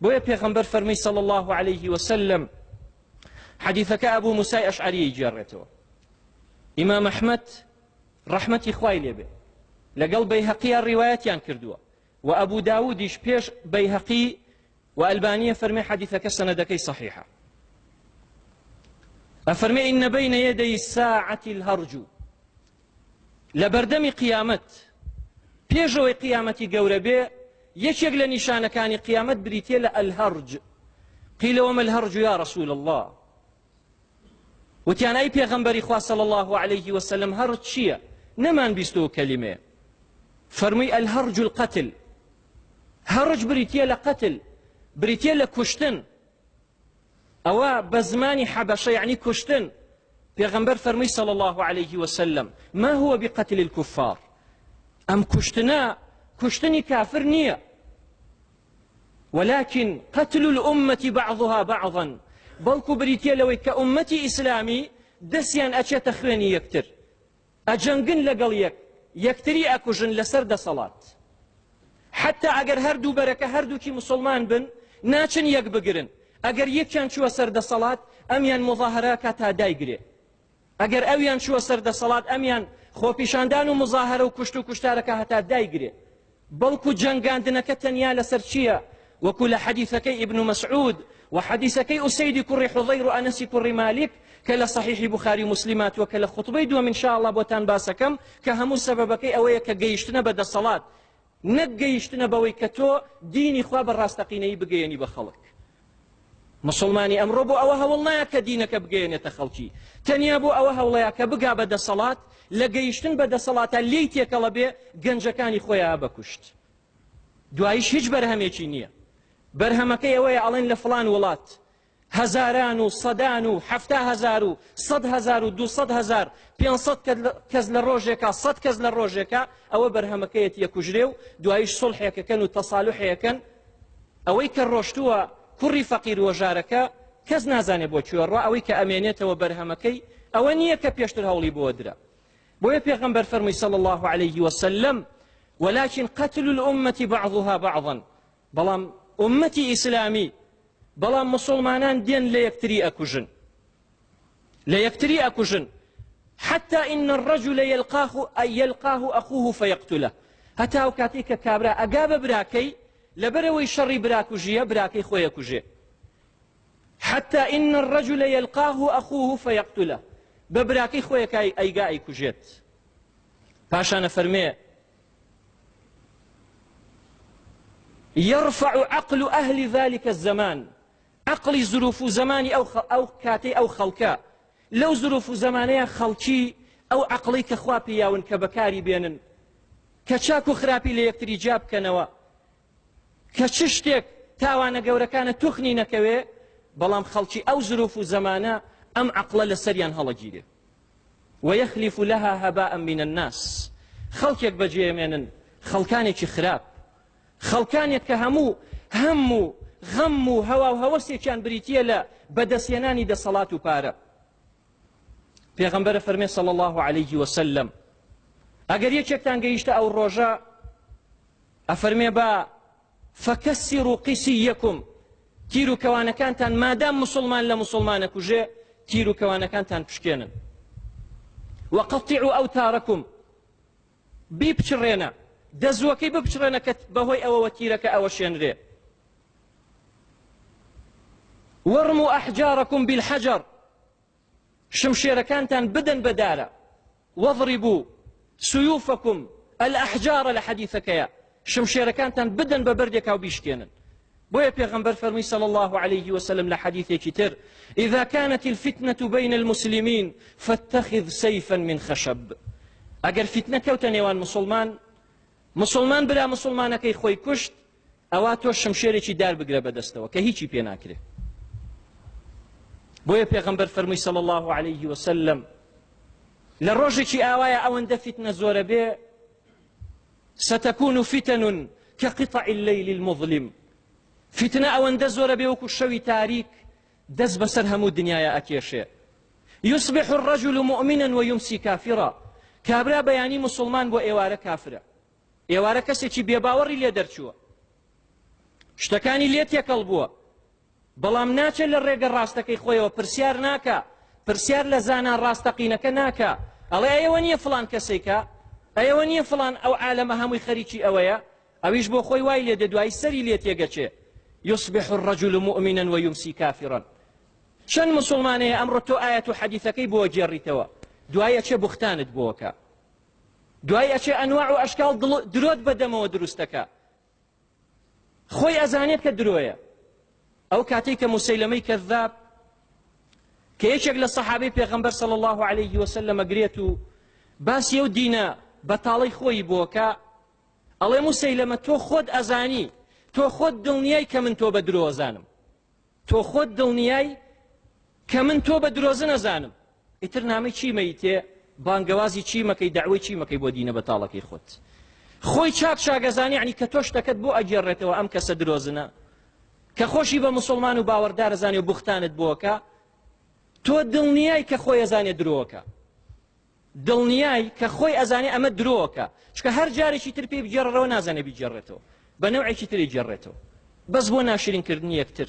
بۆیە پێغەمبەر فەرمووی صلی الله عليه وسلم حەدیثەکە ئەبوو موسای ئەشعەریی گێڕێتەوە. ئیمام ئەحمەد ڕەحمەتی خوای لێبێ لەگەڵ بەیهەقیە ڕیوایەتیان کردووە و ئەبوو داودیش پێش بەیهەقی و ئەلبانیە فەرمێ حەدیثەکە سەنەدەکەی صحیحە. ئەفەرمێ ئین بەینە یەدەی الساعەتی الهەرج، لە بەردەمی قیامەت پێشەوەی قیامەتی گەورە بێ یەکێک لە نیشانەکانی قیامەت بریتێ لە ئەلهەرج. قیل وما الهەرج یا رسول الله؟ وتیان ئەی پێغەمبەری خوا صلی الله عليه وسلم هەرج چییە؟ نەمان بیستەوە کەلیمەیە. فەرمووی ئەلهەرج القەتل، هەرج بریتێ لە قەتل، بریتێ لە کوشتن. ئەوە بە زمانی حەبەشە یعنی کوشتن. پێغەمبەر فەرمووی صلی الله عليه وسلم ما هو بقتل الكفار، ئەم کوشتنە کوشتنی کافر نییە، ولكن قتل الأمة بعضها بعضا، بەڵکو بریتێ لەوەی کە ئومەتی ئیسلامی دەستیان ئەچێتە خوێنی یەکتر، ئەجەنگن لەگەڵ یەکتری ئەکوژن لەسەر دەسەڵات. حتى ئەگەر هەردوو بەرەکە هەردووکی مسلمان بن ناچن یەک بگرن، ئەگەر یەکیان چووە سەر دەسەڵات ئەمیان مظاهرەکە تا دایگرێ، ئەگەر ئەویان چووە سەر دەسەڵات ئەمیان خۆپیشاندان و مظاهرە و کوشت و کوشتارەکە هەتا دایگرێ. بەڵکو جەنگاندنەکە تەنیا لەسەر چییە؟ وەکو لە حەدیثەکەی ئیبن مەسعود و حەدیثەکەی ئوسەیدی کوڕی حوضەیر و ئەنەسی کوڕی مالیک کە لە صحیحی بوخاری مسلمات وکە لە خوتبەی دووەم ئینشاءالله بۆتان باسەکەم کە هەموو سەبەبەکەی ئەوەیە کە گەیشتنە بە دەسەڵات، نەک گەیشتنە بەوەی کە تۆ دینی خوا بە ڕاستەقینەیی بگەیەنی بە خەڵک. مسلمانی ئەمڕۆ بۆ ئەوە هەوڵ نایە کە دینەکە بگەیەنێتە خەڵکی، تەنیا بۆ ئەوە هەوڵەیە کە بگا بە دەسەڵات، لە گەیشتن بە دەسەڵاتە لێی تێکەڵە بێ گەنجەکانی خۆیان بکوشت. دواییش هیچ بەرهەمێکی نییە. بەرهەمەکەی ئەوەیە ئەڵێن لە فڵان وڵات هەزاران و سەدان و حەفتا هەزار و سەد هەزار و دووسەد هەزار 500 کەس لە ڕۆژێکە 100 کەس لە ڕۆژێکە، ئەوە بەرهەمەکەیەت یەکوژرێ و دواییش سڵحێکەکەن و تەساڵوحەکەن. ئەوەی کە ڕۆشتووە کوڕی فەقیر وەژارەکە کەس نازانێ بۆ کوێ ڕوا، ئەوەی کە ئەمێنێتەوە بەرهەمەکەی ئەوە نییە کە پێشتر هەوڵی بۆ درا. بۆیە پێغەمبەر فەرمووی صلی الله عليه وسلم ولكن قتل الأمة بعضها بعضا، بەڵام ئومەتی ئیسلامی بەڵام مسلمانان دێن لە یەکتری ئەکوژن، لە یەکتری ئەکوژن. حتى إن الرجل يلقاه أخوه فيقتله، هەتا ئەو کاتێک کە کابرا ئەگا بە براکەی لەبەرەوەی شەڕی براکوژیە براکەی خۆی ئەکوژێ. حتى إن الرجل يلقاه أخوه فيقتله، بە براکەی خۆیەکە ئەیگا ئەیکوژێت. پاشانە فەرمێ يرفع عقل أهل ذلك الزمان، عقل ظروف زماني أو كاتي أو خلقا، لو ظروف زمانية خلقي أو عقلي كخوابي ياون كبكاري بينن كشاكو خرابي ليكتري جاب كنوا كششتك تاوانا قورا كان تخني نكوي، بلام خلقي أو ظروف زمانة أم عقل لسريان هلا جيده ويخلف لها هباء من الناس. خلقك بجي منن خلقانك خراب، خەڵکانێک کە هەموو غەم و هەوا و هەوەسێکیان بریتیە لە بەدەستێنانی دەسەڵات و پارە. پێغەمبەر فەرمێ صلی الله عليه وسلم ئەگەر یەکێکتان گەیشتە ئەو ڕۆژە ئەفەرمێ بە فەکەسیروا قیسیەکم، تیر و کەوانەکانتان مادام مسلمان لە مسلمانە کوژێ تیر و کەوانەکانتان پشکێنن، وەقەطیعوا ئەوتارەکم، بیپچڕێنە دەزوەکەی بپچڕێنە کە بەهۆی ئەوەوە تیرەکە ئەوە شێنرێ. وەرموا ئەحجارەکم بالحەجەر، شمشێرەکانتان بدەن بەدارە. وەضربوا سيوفەکم الأحجار لە حەدیثەکەیە، شمشێرەکانتان بدەن بە بەردێکا و بیشکێنن. بۆیە پێغەمبەر فەرمووی صلی الله عليه وسلم لە حەدیثێکی تر إذا كانت الفتنة بين المسلمين فاتخذ سيفا من خشب، ئەگەر فتنە کەوتە نێوان مسلمان برا مسلمانەکەی خۆی کوشت ئەوا تۆ شمشێرێکی دار بگرە بەدەستەوە کە هیچی پێ ناکرێ. بۆیە پێغەمبەر فەرمووی صلی الله عليه وسلم لە ڕۆژێکی ئاوایە ئەوەندە فتنە زۆرە بێ ستكون فتن كقطع الليل المظلم، فتنە ئەوەندە زۆرە بێ وەکو شەوی تاریک دەست بەسەر هەموو دنیاە ئەکێشێ. يصبح الرجل مؤمنا ويمسي كافرا، کابرا بەیانی مسلمان بۆ ئێوارە کافرە، ئێوارە کەسێکی بێباوەڕی لێ دەرچووە. شتەکانی لێ تێکەڵ بووە بەڵام ناچێت لە ڕێگە ڕاستەکەی خۆیەوە پرسیار ناکە پرسیار لە زانان ڕاستەقینەکە ناکە ئەڵێ ئەوە نییە فڵان کەسێکە ئەوە نییە فڵان ئەو عالەمە هەمووی خەریکی ئەوەیە ئەویش بۆ خۆی وای لێ دەدوای سەری لێ تێگەچێ يصبح الرجل مؤمنا ويمسي كافرا چەند مسلمانەیە ئەمڕۆ تۆ ئاەت و حەدیثەکەی بۆ جێڕیتەوە دوای ئەچێ بوختانت بۆکە دوای ئەچێ ئەنواع و ئەشکال درۆت بەدەمەوە دروستەکە خۆی ئەزانێت کە درۆیە ئەو کاتێک کە موسەیلەمەی کەذاب کە یەکێک لە سەحابەی پێغەمبەر صلی الله عليه وسلم ئەگرێت و باسی ئەو دینە بەتاڵەی خۆی بۆکە ئەڵێ موسەیلەمە تۆ خۆت ئەزانی تۆ خۆت دڵنیای کە من تۆ بە درۆ ئەزانم تۆ خۆت دڵنیای کە من تۆ بە درۆزە نەزانم ئیتر نامەی چی مەیتێ بانگەوازی چی مەکەی داوای چی مەکەی بۆ دینە بەتاڵەکەی خۆت خۆی چاک چاگەزانی عنی کە تۆ شتەکەت بۆ ئەگێڕێتەوە ئەم کەسە درۆزنە کە خۆشی بە مسلمان و باوەڕدار ئەزانێ و بوختانت بۆکە تۆ دڵنیای کە خۆی ئەزانێ درۆکە دڵنیای کە خۆی ئەزانێ ئەمە درۆکە چکە هەر جارێکی تر پێی بگێڕەوە نازانێ بیجێڕێتەوە بە نەوعێکی تری جێڕێتەوە بەس بۆ ناشرینکردنی یەکتر